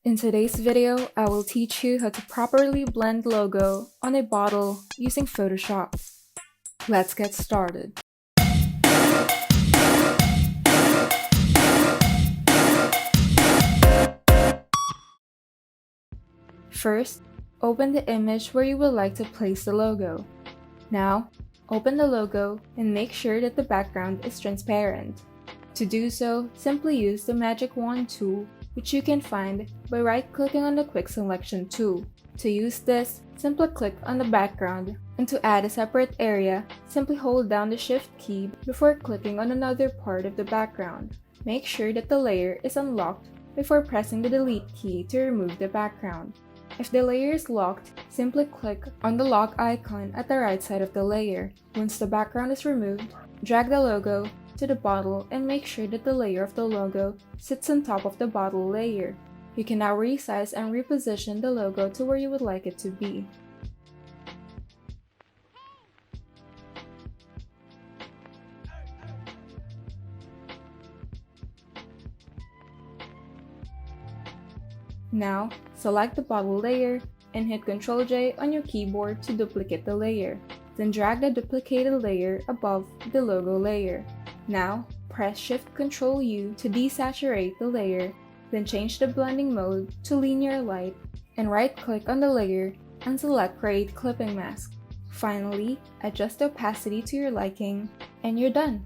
In today's video, I will teach you how to properly blend logo on a bottle using Photoshop. Let's get started. First, open the image where you would like to place the logo. Now, open the logo and make sure that the background is transparent. To do so, simply use the Magic Wand tool, which you can find by right-clicking on the Quick Selection tool. To use this, simply click on the background, and to add a separate area, simply hold down the Shift key before clicking on another part of the background. Make sure that the layer is unlocked before pressing the Delete key to remove the background. If the layer is locked, simply click on the lock icon at the right side of the layer. Once the background is removed, drag the logo to the bottle and make sure that the layer of the logo sits on top of the bottle layer. You can now resize and reposition the logo to where you would like it to be. Now, select the bottle layer and hit Ctrl-J on your keyboard to duplicate the layer. Then drag the duplicated layer above the logo layer. Now, press Shift-Ctrl-U to desaturate the layer, then change the blending mode to linear light, and right-click on the layer and select Create Clipping Mask. Finally, adjust the opacity to your liking, and you're done!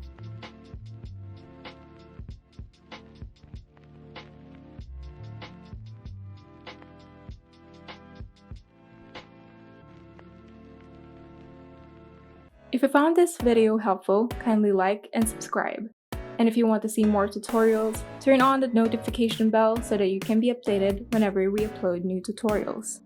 If you found this video helpful, kindly like and subscribe. And if you want to see more tutorials, turn on the notification bell so that you can be updated whenever we upload new tutorials.